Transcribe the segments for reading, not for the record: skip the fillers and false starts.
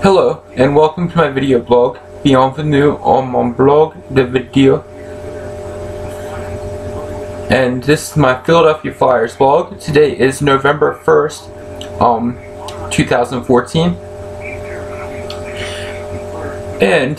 Hello and welcome to my video blog. Bienvenue on mon blog de video. And this is my Philadelphia Flyers blog. Today is November 1st, 2014. And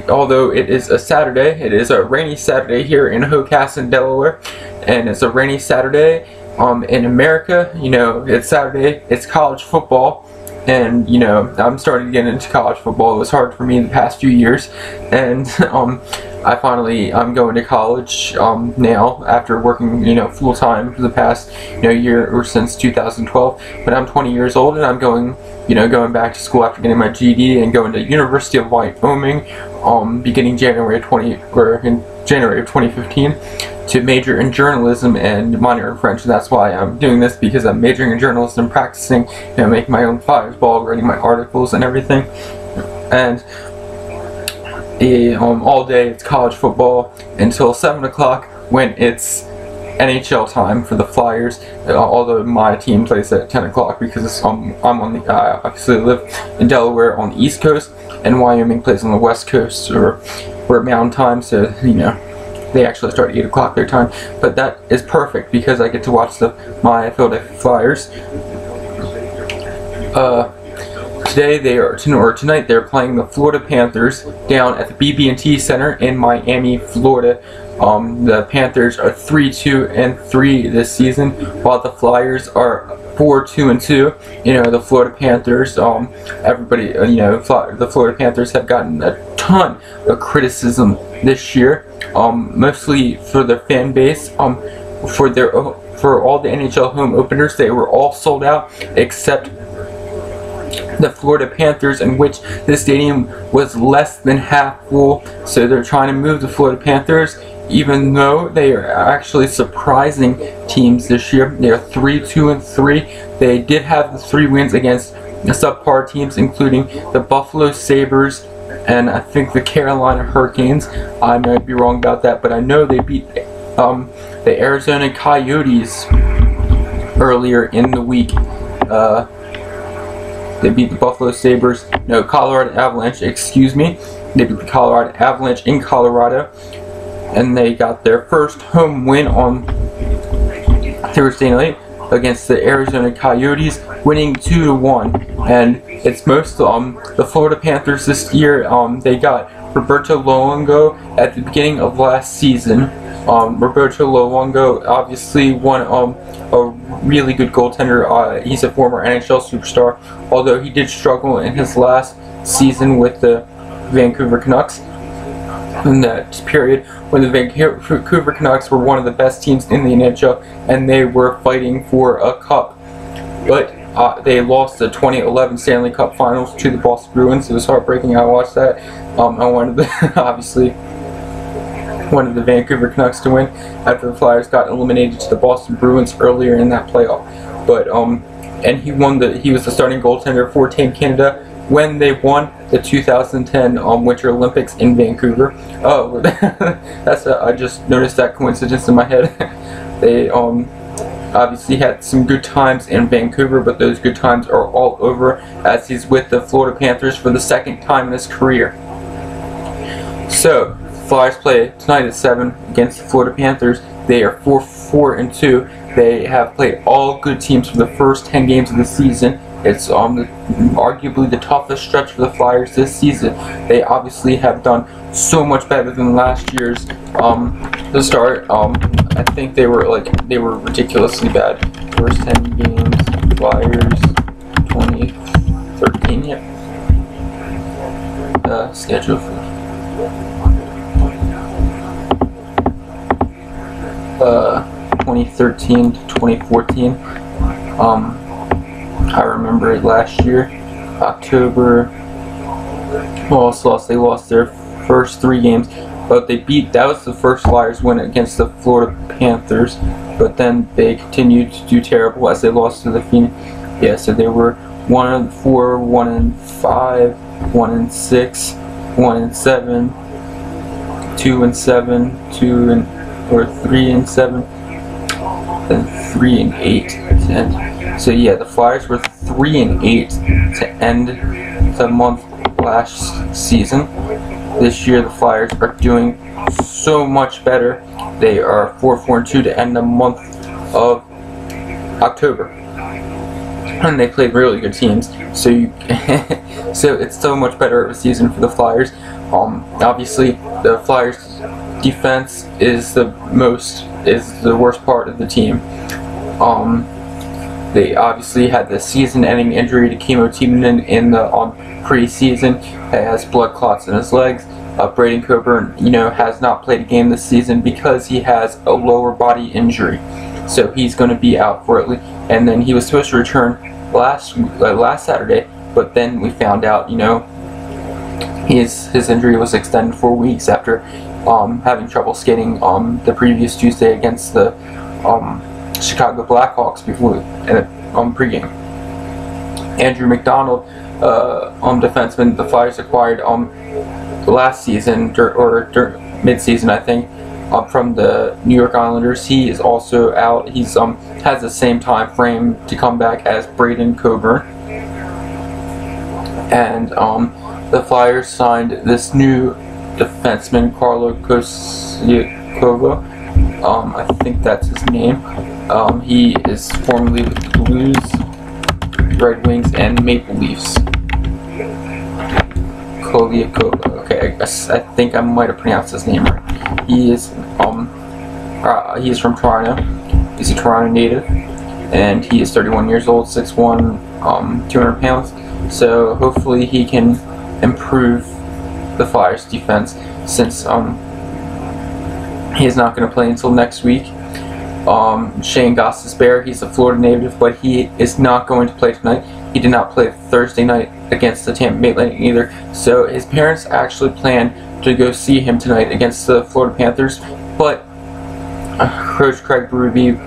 although it is a Saturday, it is a rainy Saturday here in Comcast, Delaware. And it's a rainy Saturday in America. You know, it's Saturday, it's college football. And, you know, I'm starting to get into college football. It was hard for me in the past few years. And I'm going to college now after working, you know, full time for the past, you know, year or since 2012. But I'm 20 years old and I'm going back to school after getting my GED and going to University of Wyoming beginning January of 2015 to major in journalism and minor in French. And that's why I'm doing this, because I'm majoring in journalism, practicing, you know, making my own Flyers blog, writing my articles and everything. And all day it's college football until 7 o'clock when it's NHL time for the Flyers, although my team plays at 10 o'clock because I'm on the, obviously live in Delaware on the East Coast, and Wyoming plays on the West Coast, or we're at Mountain Time, so, you know, they actually start at 8 o'clock their time. But that is perfect because I get to watch my Philadelphia Flyers. Tonight they're playing the Florida Panthers down at the BB&T Center in Miami, Florida. The Panthers are 3-2-3 this season, while the Flyers are 4-2-2. You know, the Florida Panthers, everybody, you know, the Florida Panthers have gotten a ton of criticism this year, mostly for their fan base. For all the NHL home openers, they were all sold out except the Florida Panthers, in which the stadium was less than half full. So they're trying to move the Florida Panthers, even though they are actually surprising teams this year. They are 3-2-3. They did have the 3 wins against the subpar teams, including the Buffalo Sabres and I think the Carolina Hurricanes. I might be wrong about that, but I know they beat the Arizona Coyotes earlier in the week. They beat the Buffalo Sabres, no, Colorado Avalanche, excuse me. They beat the Colorado Avalanche in Colorado, and they got their first home win on Thursday night against the Arizona Coyotes, winning 2-1. And it's most the Florida Panthers this year. They got Roberto Luongo at the beginning of last season. Roberto Luongo obviously won a really good goaltender. He's a former NHL superstar, although he did struggle in his last season with the Vancouver Canucks. In that period when the Vancouver Canucks were one of the best teams in the NHL and they were fighting for a cup. But they lost the 2011 Stanley Cup Finals to the Boston Bruins. It was heartbreaking. I watched that. I wanted obviously wanted the Vancouver Canucks to win after the Flyers got eliminated to the Boston Bruins earlier in that playoff. But and he was the starting goaltender for Team Canada when they won the 2010 Winter Olympics in Vancouver. Oh, I just noticed that coincidence in my head. They obviously had some good times in Vancouver, but those good times are all over as he's with the Florida Panthers for the second time in his career. So, Flyers play tonight at 7 against the Florida Panthers. They are 4-4-2. They have played all good teams for the first 10 games of the season. It's arguably the toughest stretch for the Flyers this season. They obviously have done so much better than last year's. To start, I think they were ridiculously bad. First 10 games, Flyers 2013. Yeah. Schedule for 2013 to 2014. I remember it last year, October. They lost their first 3 games, but that was the first Flyers win against the Florida Panthers, but then they continued to do terrible as they lost to the Phoenix. Yeah, so they were 1-4, 1-5, 1-6, 1-7, 2-7, 3-7, and 3-8 to end. So yeah, the Flyers were 3-8 to end a month last season. This year the Flyers are doing so much better. They are 4-4-2 to end the month of October, and they played really good teams. So so it's so much better of a season for the Flyers. Obviously the Flyers defense is the worst part of the team. They obviously had the season-ending injury to Kimmo Timonen in the preseason. He has blood clots in his legs. Braden Coburn, has not played a game this season because he has a lower body injury. So he's going to be out for it. And then he was supposed to return last Saturday, but then we found out, his injury was extended 4 weeks after having trouble skating the previous Tuesday against the Chicago Blackhawks before pregame. Andrew McDonald, defenseman the Flyers acquired last season or mid-season, I think, from the New York Islanders. He is also out. He's has the same time frame to come back as Braden Coburn. And the Flyers signed this new defenseman, Carlo Kosiakovo. I think that's his name. He is formerly with the Blues, Red Wings, and Maple Leafs. Koliakova. Okay, I think I might have pronounced his name right. He is from Toronto. He's a Toronto native, and he is 31 years old, 6'1", 200 pounds. So hopefully he can improve the Flyers' defense, since he is not going to play until next week. Shane Gostisbehere, he's a Florida native, but he is not going to play tonight. He did not play Thursday night against the Tampa Bay Lightning either. So his parents actually plan to go see him tonight against the Florida Panthers, but Coach Craig Berube,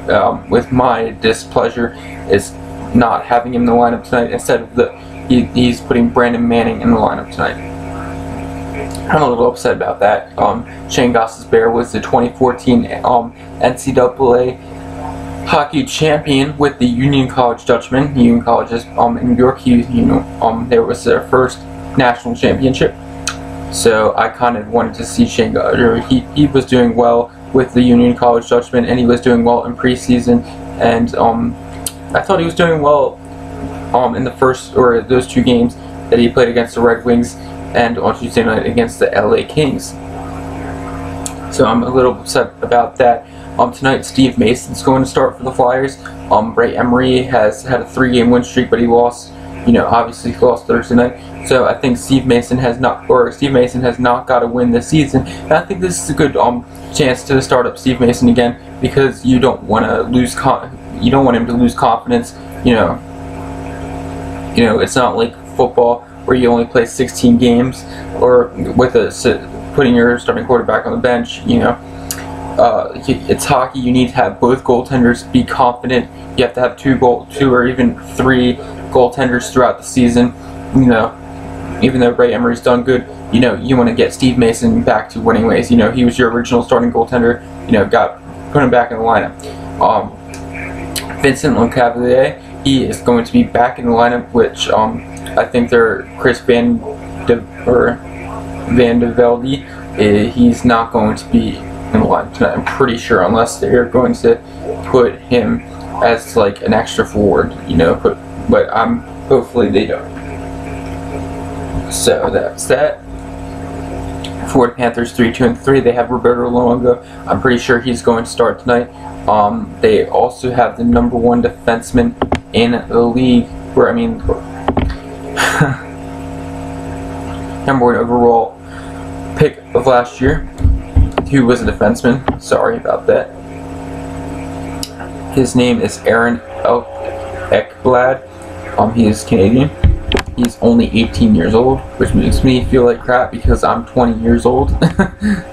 with my displeasure, is not having him in the lineup tonight. Instead of he's putting Brandon Manning in the lineup tonight. I'm a little upset about that. Shane Gostisbehere was the 2014 NCAA hockey champion with the Union College Dutchmen. Union College is in New York. There was their first national championship. So I kind of wanted to see Shane Gostisbehere. He was doing well with the Union College Dutchmen, and he was doing well in preseason. And I thought he was doing well in the first, or those two games that he played against the Red Wings and on Tuesday night against the LA Kings. So I'm a little upset about that. Tonight, Steve Mason's going to start for the Flyers. Ray Emery has had a 3-game win streak, but he lost, obviously he lost Thursday night. So I think Steve Mason has not got to win this season. And I think this is a good chance to start up Steve Mason again, because you don't want to lose you don't want him to lose confidence. It's not like football where you only play 16 games, or with putting your starting quarterback on the bench. It's hockey. You need to have both goaltenders be confident. You have to have two or even 3 goaltenders throughout the season. Even though Ray Emery's done good, you want to get Steve Mason back to winning ways. He was your original starting goaltender. Put him back in the lineup. Vincent Lecavalier, he is going to be back in the lineup, which I think they're Chris Van de Velde. He's not going to be in the lineup tonight, I'm pretty sure, unless they're going to put him as like an extra forward, but hopefully they don't. So that's that. Florida Panthers 3-2-3. They have Roberto Luongo. I'm pretty sure he's going to start tonight. They also have the number 1 defenseman in the league, number 1 overall pick of last year, who was a defenseman. Sorry about that. His name is Aaron Ekblad. He is Canadian. He's only 18 years old, which makes me feel like crap because I'm 20 years old.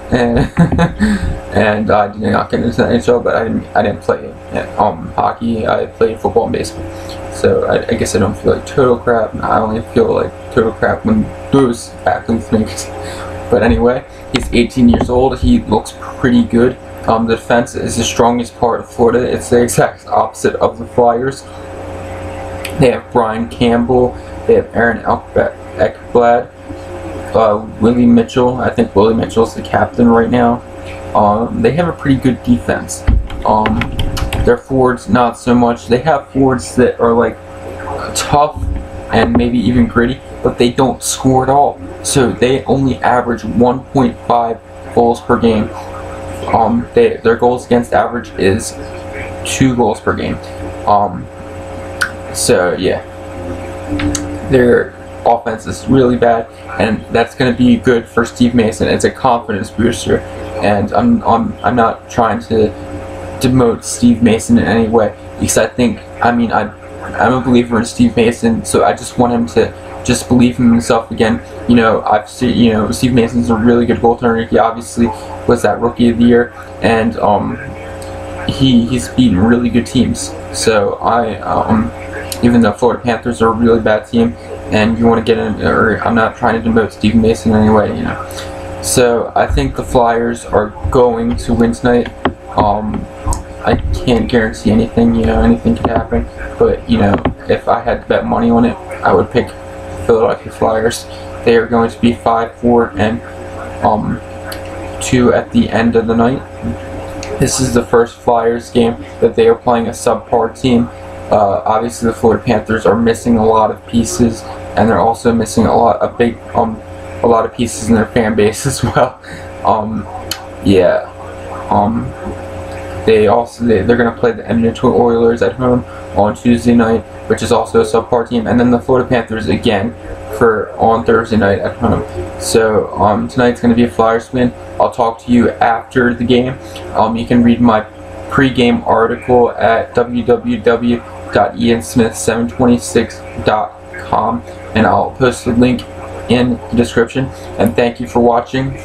and I did not get into the NHL, but I didn't play hockey. I played football and baseball. So I guess I don't feel like total crap. I only feel like total crap when those athletes make it. But anyway, he's 18 years old. He looks pretty good. The defense is the strongest part of Florida. It's the exact opposite of the Flyers. They have Brian Campbell They have Aaron Ekblad, Willie Mitchell. I think Willie Mitchell's the captain right now. They have a pretty good defense. Their forwards, not so much. They have forwards that are like tough and maybe even gritty, but they don't score at all. So they only average 1.5 goals per game. Their goals against average is 2 goals per game. So yeah, their offense is really bad, and that's going to be good for Steve Mason. It's a confidence booster, and I'm not trying to demote Steve Mason in any way, because I'm a believer in Steve Mason, so I just want him to just believe in himself again. You know, Steve Mason's a really good goaltender. He obviously was that Rookie of the Year, and he's beaten really good teams. So even though Florida Panthers are a really bad team, and you want to get in, or I'm not trying to demote Steve Mason in any way, you know. So I think the Flyers are going to win tonight. I can't guarantee anything, you know, anything could happen, but you know, if I had to bet money on it, I would pick Philadelphia Flyers. They are going to be 5-4 and 2 at the end of the night. This is the first Flyers game that they are playing a subpar team. Obviously, the Florida Panthers are missing a lot of pieces, and they're also missing a lot of pieces in their fan base as well. They're going to play the Edmonton Oilers at home on Tuesday night, which is also a subpar team, and then the Florida Panthers again on Thursday night at home. So tonight's going to be a Flyers win. I'll talk to you after the game. You can read my pregame article at www.iansmith726.com, and I'll post the link in the description. And thank you for watching.